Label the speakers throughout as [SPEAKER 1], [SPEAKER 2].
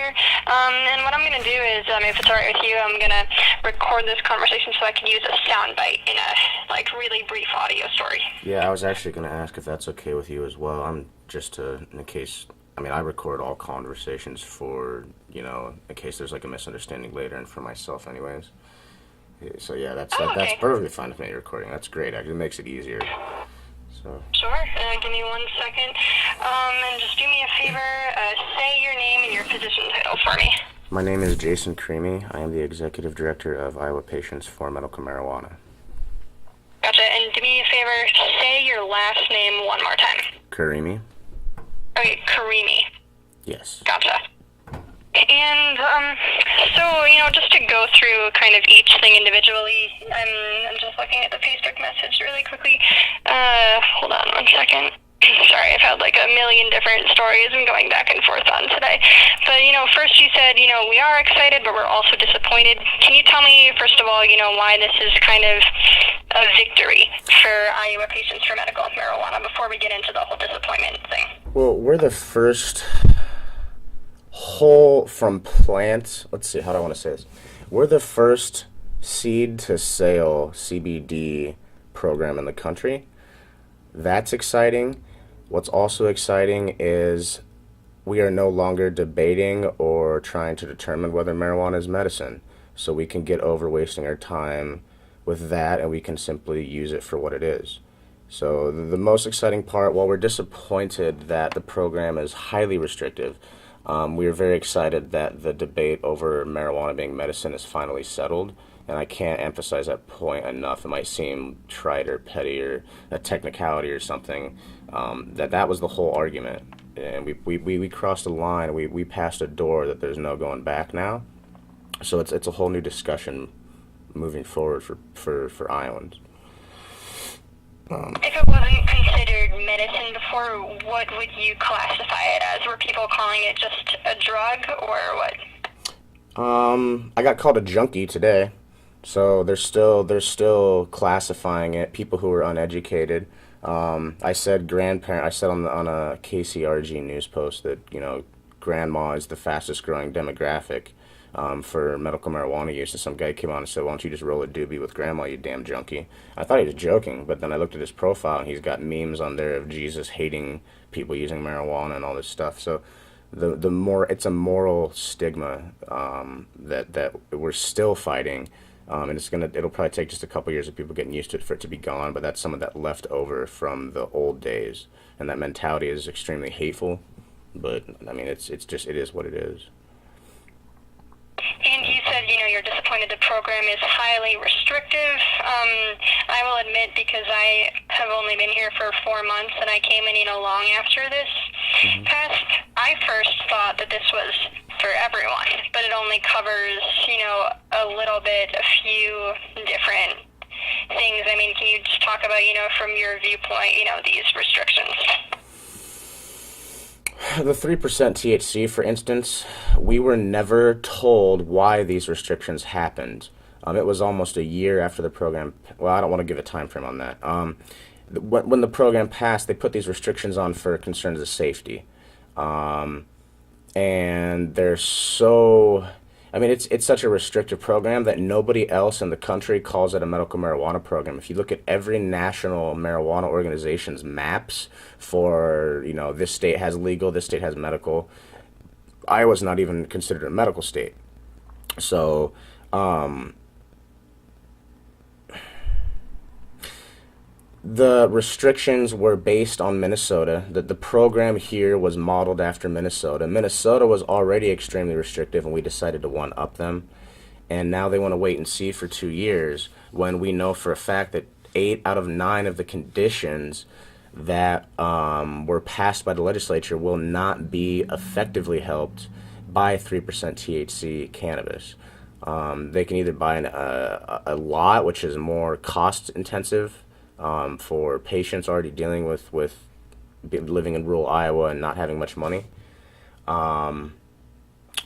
[SPEAKER 1] here. And what I'm going to do is, if it's all right with you, I'm going to record this conversation so I can use a soundbite in a really brief audio story.
[SPEAKER 2] Yeah, I was actually going to ask if that's okay with you as well. I'm just in case. I mean, I record all conversations for, in case there's a misunderstanding later, and for myself anyways. So yeah, that's perfectly fine with me recording. That's great. Actually, it makes it easier. So.
[SPEAKER 1] Sure. Give me 1 second. And just do me a favor. Say your name and your position title for me.
[SPEAKER 2] My name is Jason Creamy. I am the Executive Director of Iowa Patients for Medical Marijuana.
[SPEAKER 1] Gotcha. And do me a favor. Say your last name one more time.
[SPEAKER 2] Karimi.
[SPEAKER 1] Okay, Karimi.
[SPEAKER 2] Yes.
[SPEAKER 1] Gotcha. And, so, just to go through kind of each thing individually, I'm just looking at the Facebook message really quickly. Hold on 1 second. Sorry, I've had a million different stories I'm going back and forth on today. But, first you said, we are excited, but we're also disappointed. Can you tell me, first of all, why this is kind of a victory for Iowa Patients for Medical Marijuana before we get into the whole disappointment thing?
[SPEAKER 2] Well, we're the first whole from plant, let's see, how do I want to say this? We're the first seed to sale CBD program in the country. That's exciting. What's also exciting is we are no longer debating or trying to determine whether marijuana is medicine. So we can get over wasting our time with that, and we can simply use it for what it is. So the most exciting part, while we're disappointed that the program is highly restrictive, we are very excited that the debate over marijuana being medicine is finally settled, and I can't emphasize that point enough. It might seem trite or petty or a technicality or something. That was the whole argument, and we crossed a line. We passed a door that there's no going back now. So it's a whole new discussion moving forward for Iowans.
[SPEAKER 1] If it wasn't considered medicine before, what would you classify it as? Were people calling it just a drug, or what?
[SPEAKER 2] I got called a junkie today, so they're still classifying it. People who are uneducated. I said on a KCRG news post that grandma is the fastest growing demographic for medical marijuana use, and some guy came on and said, "Why don't you just roll a doobie with grandma, you damn junkie?" I thought he was joking, but then I looked at his profile and he's got memes on there of Jesus hating people using marijuana and all this stuff. So the more, it's a moral stigma that we're still fighting, and it'll probably take just a couple years of people getting used to it for it to be gone. But that's some of that left over from the old days, and that mentality is extremely hateful. But I mean, it is what it is.
[SPEAKER 1] And you said, you're disappointed the program is highly restrictive. I will admit, because I have only been here for 4 months and I came in, long after this passed, I first thought that this was for everyone, but it only covers, a little bit, a few different things. I mean, can you just talk about, from your viewpoint, these restrictions?
[SPEAKER 2] The 3% THC, for instance, we were never told why these restrictions happened. It was almost a year after the program. Well, I don't want to give a time frame on that. When the program passed, they put these restrictions on for concerns of safety, and they're so. I mean, it's such a restrictive program that nobody else in the country calls it a medical marijuana program. If you look at every national marijuana organization's maps for, this state has legal, this state has medical, Iowa's not even considered a medical state. So, the restrictions were based on Minnesota. The program here was modeled after Minnesota. Minnesota was already extremely restrictive, and we decided to one-up them. And now they want to wait and see for 2 years, when we know for a fact that 8 out of 9 of the conditions that were passed by the legislature will not be effectively helped by 3% THC cannabis. They can either buy a lot, which is more cost-intensive, for patients already dealing with living in rural Iowa and not having much money.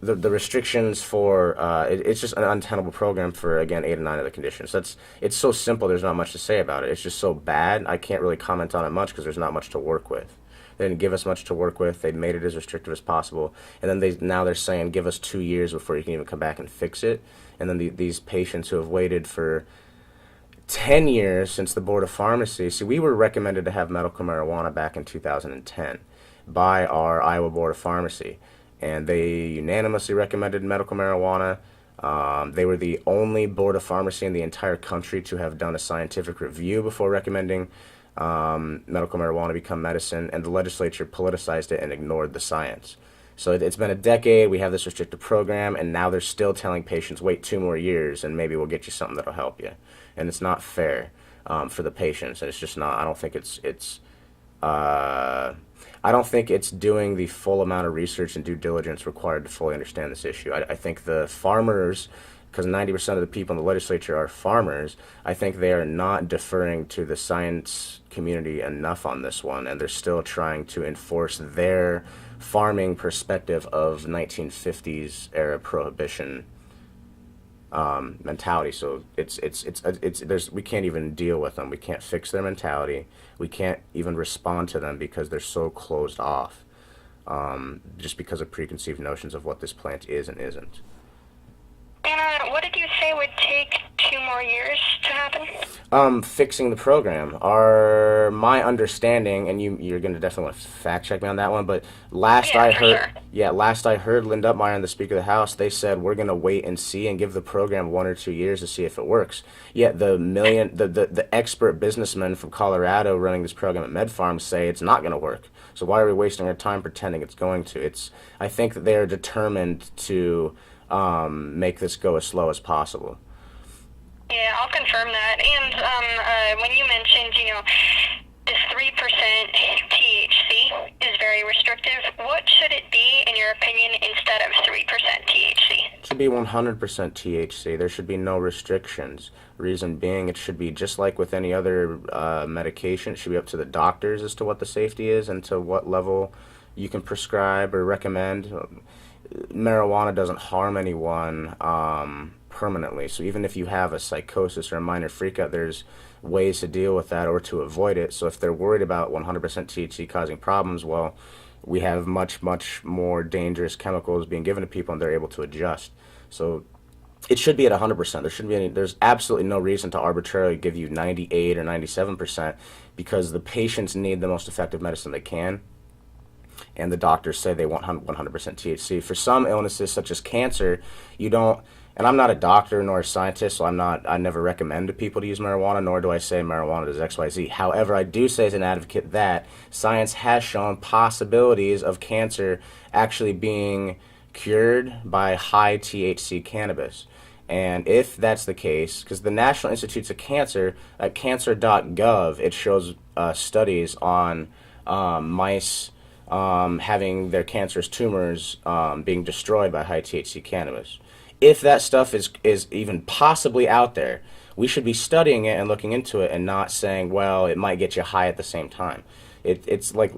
[SPEAKER 2] The restrictions for it's just an untenable program for, again, 8 or 9 of the conditions. It's so simple. There's not much to say about it. It's just so bad. I can't really comment on it much because there's not much to work with. They didn't give us much to work with. They made it as restrictive as possible, and then now they're saying give us 2 years before you can even come back and fix it. And then these patients who have waited for 10 years since the Board of Pharmacy. See, we were recommended to have medical marijuana back in 2010 by our Iowa Board of Pharmacy, and they unanimously recommended medical marijuana. They were the only Board of Pharmacy in the entire country to have done a scientific review before recommending medical marijuana become medicine, and the legislature politicized it and ignored the science. So it's been a decade, we have this restricted program, and now they're still telling patients, wait 2 more years and maybe we'll get you something that'll help you. And it's not fair for the patients, and it's just not, I don't think I don't think it's doing the full amount of research and due diligence required to fully understand this issue. I think the farmers, because 90% of the people in the legislature are farmers, I think they are not deferring to the science community enough on this one, and they're still trying to enforce their farming perspective of 1950s era prohibition mentality. So we can't even deal with them. We can't fix their mentality. We can't even respond to them because they're so closed off, just because of preconceived notions of what this plant is and isn't.
[SPEAKER 1] And what did you say would take 2 more years to happen?
[SPEAKER 2] Fixing the program. My understanding, and you're going to definitely want to fact check me on that one, but last I heard Linda Upmeyer, the Speaker of the House, they said we're going to wait and see and give the program 1 or 2 years to see if it works. Yet the expert businessmen from Colorado running this program at MedFarm say it's not going to work. So why are we wasting our time pretending it's going to? I think that they're determined to make this go as slow as possible.
[SPEAKER 1] Yeah, I'll confirm that. And when you mentioned, this 3% THC is very restrictive, what should it be, in your opinion, instead of 3% THC?
[SPEAKER 2] It should be 100% THC. There should be no restrictions. Reason being, it should be just like with any other medication. It should be up to the doctors as to what the safety is and to what level you can prescribe or recommend. Marijuana doesn't harm anyone permanently. So even if you have a psychosis or a minor freakout, there's ways to deal with that or to avoid it. So if they're worried about 100% THC causing problems, well, we have much, much more dangerous chemicals being given to people, and they're able to adjust. So it should be at 100%. There's absolutely no reason to arbitrarily give you 98 or 97% because the patients need the most effective medicine they can. And the doctors say they want 100% THC. For some illnesses, such as cancer, you don't, and I'm not a doctor nor a scientist, so I never recommend to people to use marijuana, nor do I say marijuana does XYZ. However, I do say as an advocate that science has shown possibilities of cancer actually being cured by high THC cannabis. And if that's the case, because the National Institutes of Cancer, at cancer.gov, it shows studies on mice having their cancerous tumors being destroyed by high THC cannabis. If that stuff is even possibly out there, we should be studying it and looking into it and not saying, well, it might get you high at the same time. It's like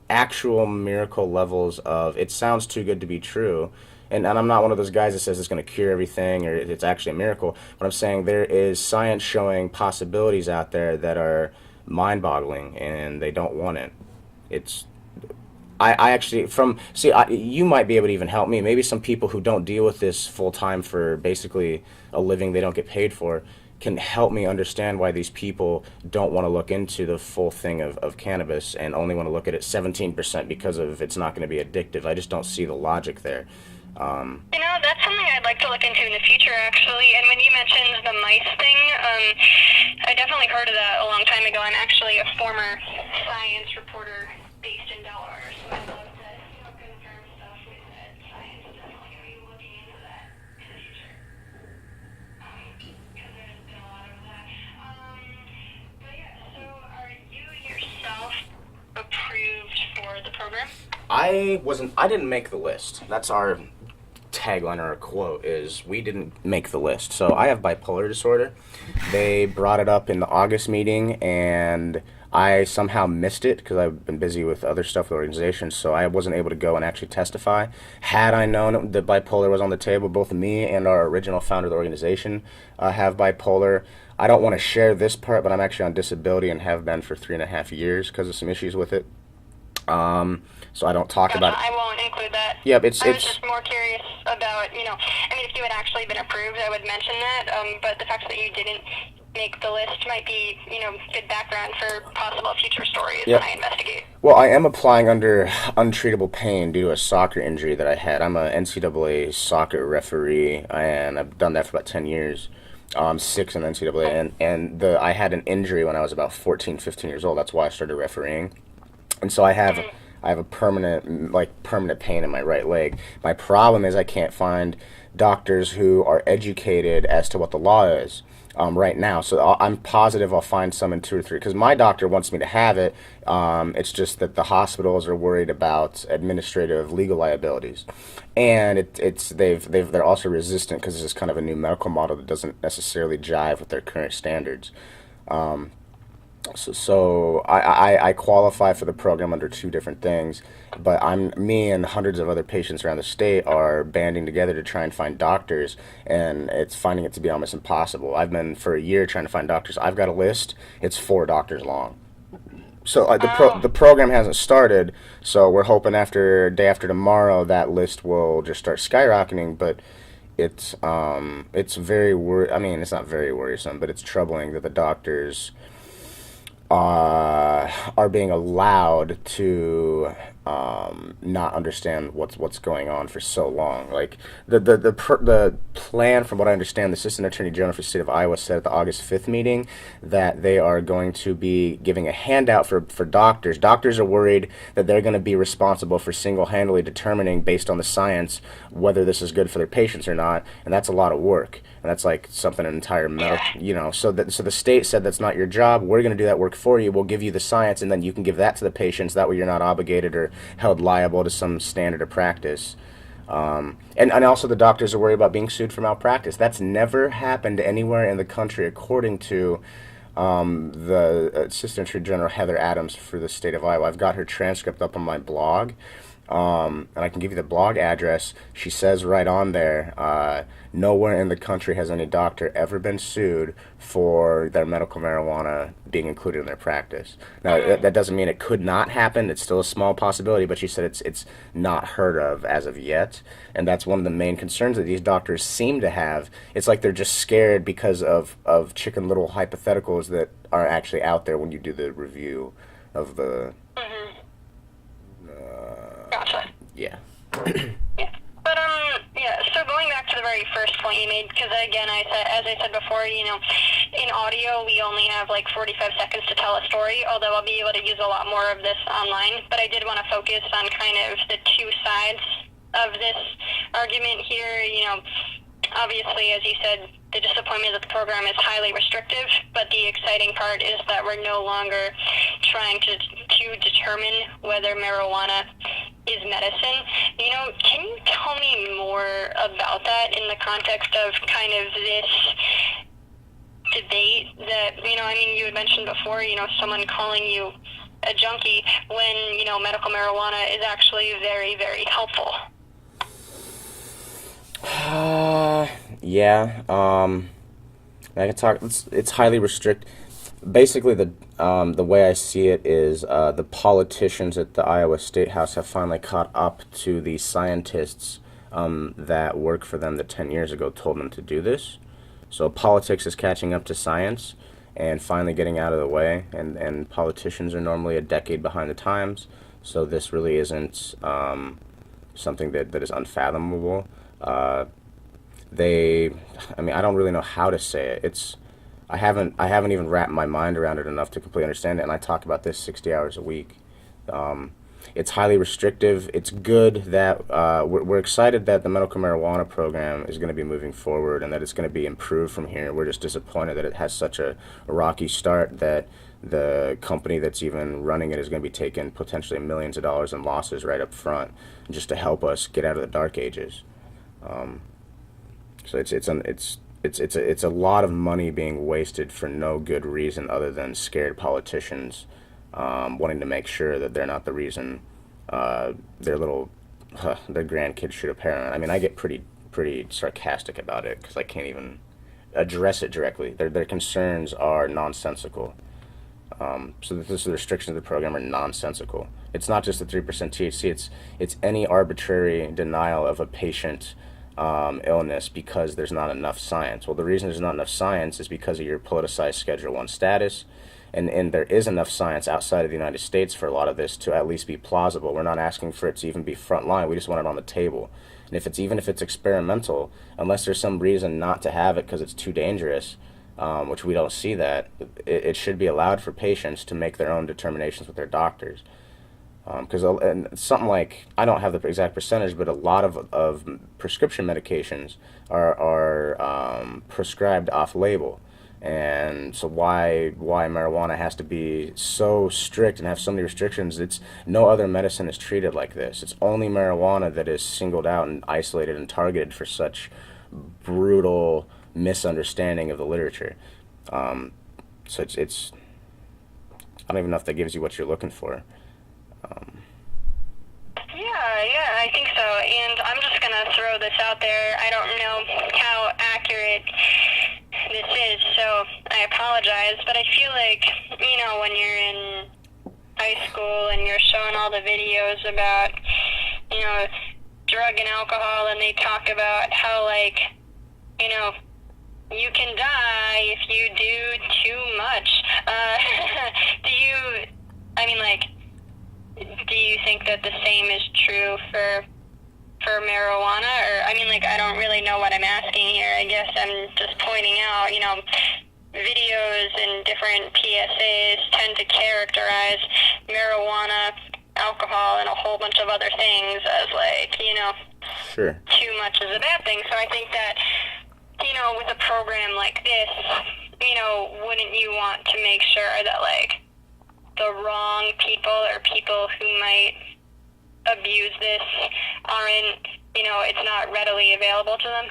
[SPEAKER 2] actual miracle levels of, it sounds too good to be true. And I'm not one of those guys that says it's going to cure everything or it's actually a miracle. But I'm saying there is science showing possibilities out there that are mind-boggling, and they don't want it. I actually, you might be able to even help me. Maybe some people who don't deal with this full-time for basically a living they don't get paid for can help me understand why these people don't want to look into the full thing of cannabis and only want to look at it 17% because of it's not going to be addictive. I just don't see the logic there.
[SPEAKER 1] That's something I'd like to look into in the future, actually. And when you mentioned the mice thing, I definitely heard of that a long time ago. I'm actually a former science reporter based in Delaware, so I'd love to confirm stuff with science. Definitely going to be looking into that in the future. Because there's been a lot of that. But yeah, so are you yourself approved for the program?
[SPEAKER 2] I didn't make the list. That's our tagline or a quote is, we didn't make the list. So I have bipolar disorder. They brought it up in the August meeting, and I somehow missed it because I've been busy with other stuff with the organization, so I wasn't able to go and actually testify. Had I known that bipolar was on the table, both me and our original founder of the organization have bipolar. I don't want to share this part, but I'm actually on disability and have been for 3.5 years because of some issues with it. So I don't talk
[SPEAKER 1] Gotcha.
[SPEAKER 2] about it.
[SPEAKER 1] I won't include that.
[SPEAKER 2] Yep, it's
[SPEAKER 1] I was
[SPEAKER 2] it's
[SPEAKER 1] just more curious about, I mean, if you had actually been approved, I would mention that. But the fact that you didn't make the list might be, good background for possible future stories when
[SPEAKER 2] yep.
[SPEAKER 1] I investigate.
[SPEAKER 2] Well, I am applying under untreatable pain due to a soccer injury that I had. I'm a NCAA soccer referee, and I've done that for about 10 years. Six in NCAA, and I had an injury when I was about 14, 15 years old. That's why I started refereeing. And so I have a permanent pain in my right leg. My problem is I can't find doctors who are educated as to what the law is right now. So I'm positive I'll find some in 2 or 3 because my doctor wants me to have it. It's just that the hospitals are worried about administrative legal liabilities, and they're also resistant because this is kind of a new medical model that doesn't necessarily jive with their current standards. So I qualify for the program under 2 different things, but me and hundreds of other patients around the state are banding together to try and find doctors, and it's finding it to be almost impossible. I've been for a year trying to find doctors. I've got a list. It's 4 doctors long. So the program hasn't started. So we're hoping after day after tomorrow that list will just start skyrocketing. But it's very I mean, it's not very worrisome, but it's troubling that the doctors are being allowed to not understand what's going on for so long. Like the plan, from what I understand, the Assistant Attorney General for the state of Iowa said at the August 5th meeting that they are going to be giving a handout for doctors. Doctors are worried that they're going to be responsible for single-handedly determining, based on the science, whether this is good for their patients or not, and that's a lot of work. And that's like something an entire medical, so the state said that's not your job. We're going to do that work for you. We'll give you the science, and then you can give that to the patients. That way you're not obligated or held liable to some standard of practice. And also the doctors are worried about being sued for malpractice. That's never happened anywhere in the country, according to the Assistant Attorney General Heather Adams for the state of Iowa. I've got her transcript up on my blog. And I can give you the blog address. She says right on there, nowhere in the country has any doctor ever been sued for their medical marijuana being included in their practice. Now, that doesn't mean it could not happen. It's still a small possibility, but she said it's not heard of as of yet. And that's one of the main concerns that these doctors seem to have. It's like they're just scared because of Chicken Little hypotheticals that are actually out there when you do the review of the...
[SPEAKER 1] Gotcha.
[SPEAKER 2] Yeah.
[SPEAKER 1] Yeah. But so going back to the very first point you made, because again, as I said before, in audio we only have like 45 seconds to tell a story, although I'll be able to use a lot more of this online. But I did want to focus on kind of the 2 sides of this argument here. Obviously, as you said, the disappointment that the program is highly restrictive, but the exciting part is that we're no longer trying to determine whether marijuana is medicine. Can you tell me more about that in the context of kind of this debate that, you had mentioned before, someone calling you a junkie when, medical marijuana is actually very, very helpful?
[SPEAKER 2] Yeah. I can talk. It's highly restricted. Basically, the way I see it is the politicians at the Iowa State House have finally caught up to the scientists that work for them that 10 years ago told them to do this. So politics is catching up to science and finally getting out of the way. And politicians are normally a decade behind the times. So this really isn't something that is unfathomable. I don't really know how to say it. I haven't even wrapped my mind around it enough to completely understand it, and I talk about this 60 hours a week. It's highly restrictive. It's good that we're excited that the medical marijuana program is going to be moving forward and that it's going to be improved from here. We're just disappointed that it has such a rocky start, that the company that's even running it is going to be taking potentially millions of dollars in losses right up front, just to help us get out of the dark ages. So it's a lot of money being wasted for no good reason other than scared politicians wanting to make sure that they're not the reason their grandkids shoot a parent. I mean, I get pretty sarcastic about it because I can't even address it directly. Their concerns are nonsensical. So the restrictions of the program are nonsensical. It's not just the 3% THC. It's any arbitrary denial of a patient illness because there's not enough science. Well, the reason there's not enough science is because of your politicized Schedule 1 status, and there is enough science outside of the United States for a lot of this to at least be plausible. We're not asking for it to even be front line. We just want it on the table. And even if it's experimental, unless there's some reason not to have it because it's too dangerous, which we don't see that, it should be allowed for patients to make their own determinations with their doctors. Because something like, I don't have the exact percentage, but a lot of prescription medications are prescribed off-label. And so why marijuana has to be so strict and have so many restrictions? It's no other medicine is treated like this. It's only marijuana that is singled out and isolated and targeted for such brutal misunderstanding of the literature. So it's I don't even know if that gives you what you're looking for.
[SPEAKER 1] Yeah, I think so. And I'm just going to throw this out there. I don't know how accurate this is, so I apologize. But I feel like, when you're in high school and you're showing all the videos about, drug and alcohol, and they talk about how, you can die if you do too much. Do you think that the same is true for marijuana? Or, I don't really know what I'm asking here. I guess I'm just pointing out, videos and different PSAs tend to characterize marijuana, alcohol, and a whole bunch of other things as,
[SPEAKER 2] Sure.
[SPEAKER 1] too much is a bad thing. So I think that, with a program like this, wouldn't you want to make sure that, the wrong people or people who might abuse this aren't, it's not readily available to them?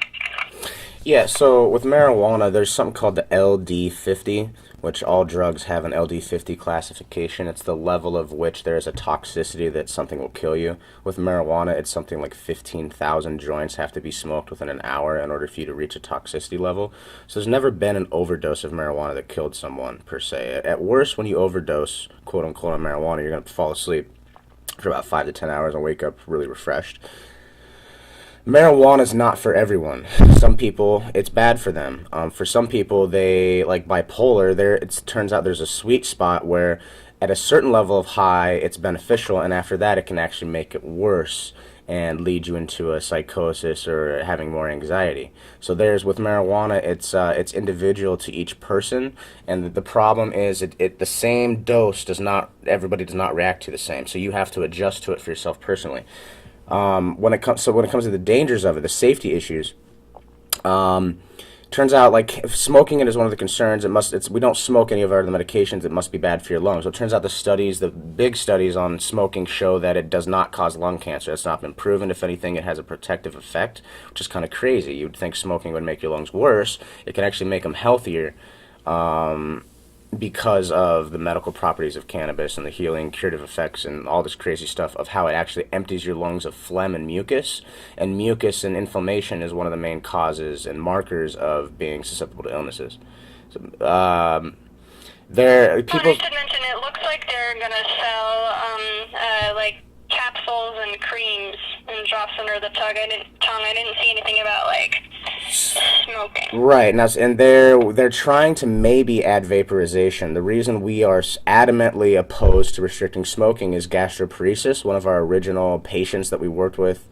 [SPEAKER 2] Yeah, so with marijuana, there's something called the LD50, which all drugs have an LD50 classification. It's the level of which there is a toxicity that something will kill you. With marijuana, it's something like 15,000 joints have to be smoked within an hour in order for you to reach a toxicity level. So there's never been an overdose of marijuana that killed someone, per se. At worst, when you overdose, quote-unquote, on marijuana, you're going to fall asleep for about 5 to 10 hours and wake up really refreshed. Marijuana is not for everyone. Some people, it's bad for them. For some people, they, like bipolar, it turns out there's a sweet spot where at a certain level of high, it's beneficial, and after that, it can actually make it worse and lead you into a psychosis or having more anxiety. So with marijuana, it's individual to each person, and the problem is the same dose everybody does not react to the same. So you have to adjust to it for yourself personally. When it comes to the dangers of it, the safety issues, turns out if smoking it is one of the concerns. We don't smoke any of our other medications. It must be bad for your lungs. So it turns out the big studies on smoking show that it does not cause lung cancer. It's not been proven. If anything, it has a protective effect, which is kind of crazy. You'd think smoking would make your lungs worse. It can actually make them healthier. Because of the medical properties of cannabis and the healing, curative effects, and all this crazy stuff of how it actually empties your lungs of phlegm and mucus. And mucus and inflammation is one of the main causes and markers of being susceptible to illnesses. So, people.
[SPEAKER 1] Well, I should mention, it looks like they're going to sell, capsules and creams and drops under the tongue. I didn't see anything about, smoking.
[SPEAKER 2] Right, and they're trying to maybe add vaporization. The reason we are adamantly opposed to restricting smoking is gastroparesis. One of our original patients that we worked with,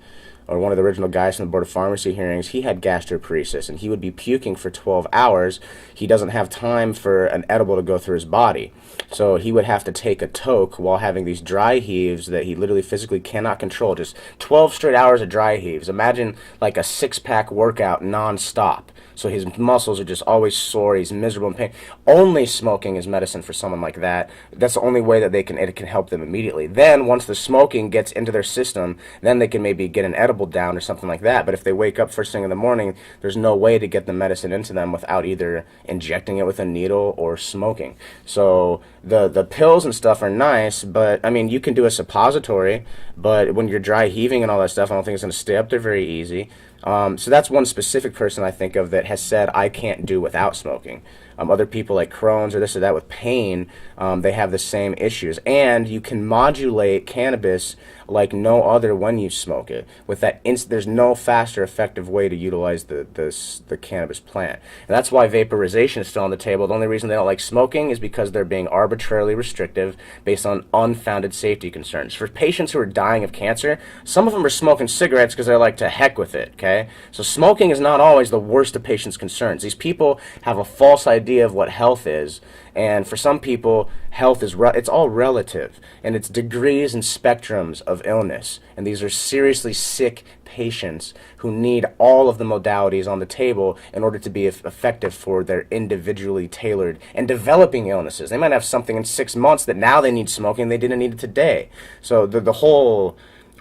[SPEAKER 2] or one of the original guys from the Board of Pharmacy hearings, he had gastroparesis, and he would be puking for 12 hours. He doesn't have time for an edible to go through his body. So he would have to take a toke while having these dry heaves that he literally physically cannot control. Just 12 straight hours of dry heaves. Imagine like a six-pack workout non-stop. So his muscles are just always sore. He's miserable in pain. Only smoking is medicine for someone like that. That's the only way that it can help them immediately. Then once the smoking gets into their system, then they can maybe get an edible down or something like that. But if they wake up first thing in the morning, there's no way to get the medicine into them without either injecting it with a needle or smoking. So the pills and stuff are nice, but you can do a suppository, but when you're dry heaving and all that stuff, I don't think it's going to stay up there very easy. So that's one specific person I think of that has said, I can't do without smoking. other people like Crohn's or this or that with pain, they have the same issues. And you can modulate cannabis like no other when you smoke it. With that, there's no faster, effective way to utilize the cannabis plant. And that's why vaporization is still on the table. The only reason they don't like smoking is because they're being arbitrarily restrictive based on unfounded safety concerns. For patients who are dying of cancer, some of them are smoking cigarettes because they're like, to heck with it, okay? So smoking is not always the worst of patients' concerns. These people have a false idea of what health is, and for some people, health is it's all relative, and it's degrees and spectrums of illness. And these are seriously sick patients who need all of the modalities on the table in order to be effective for their individually tailored and developing illnesses. They might have something in 6 months that now they need smoking, they didn't need it today. So the whole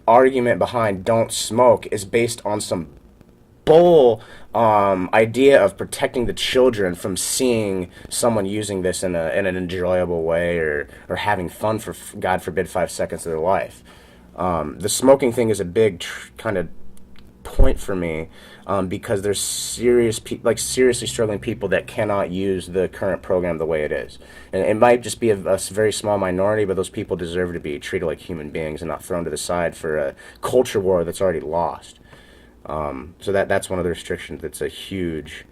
[SPEAKER 2] argument behind don't smoke is based on some bull idea of protecting the children from seeing someone using this in an enjoyable way or having fun for, God forbid, 5 seconds of their life. The smoking thing is a big kind of point for me because there's seriously struggling people that cannot use the current program the way it is. And it might just be a very small minority, but those people deserve to be treated like human beings and not thrown to the side for a culture war that's already lost. So that's one of the restrictions that's a huge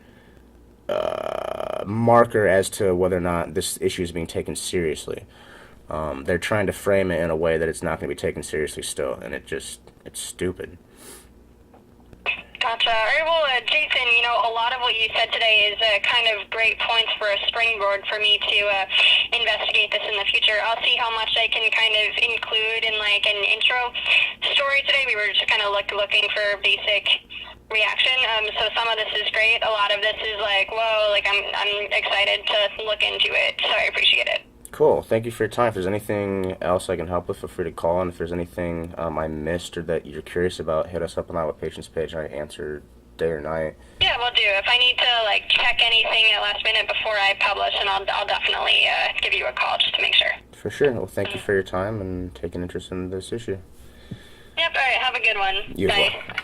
[SPEAKER 2] marker as to whether or not this issue is being taken seriously. They're trying to frame it in a way that it's not going to be taken seriously still, and it's stupid.
[SPEAKER 1] Gotcha. All right, well, Jason, a lot of what you said today is kind of great points for a springboard for me to investigate this in the future. I'll see how much I can kind of include in like an intro story today. We were just kind of looking for basic reaction. So some of this is great. A lot of this is like, whoa, like I'm excited to look into it. So I appreciate it.
[SPEAKER 2] Cool. Thank you for your time. If there's anything else I can help with, feel free to call in. If there's anything I missed or that you're curious about, hit us up on our patients page. I answer day or night.
[SPEAKER 1] Yeah, we'll do. If I need to check anything at last minute before I publish, and I'll definitely give you a call just to make sure.
[SPEAKER 2] For sure. Well, thank you for your time and taking interest in this issue.
[SPEAKER 1] Yep. All right. Have a good one.
[SPEAKER 2] You as
[SPEAKER 1] Bye.
[SPEAKER 2] well.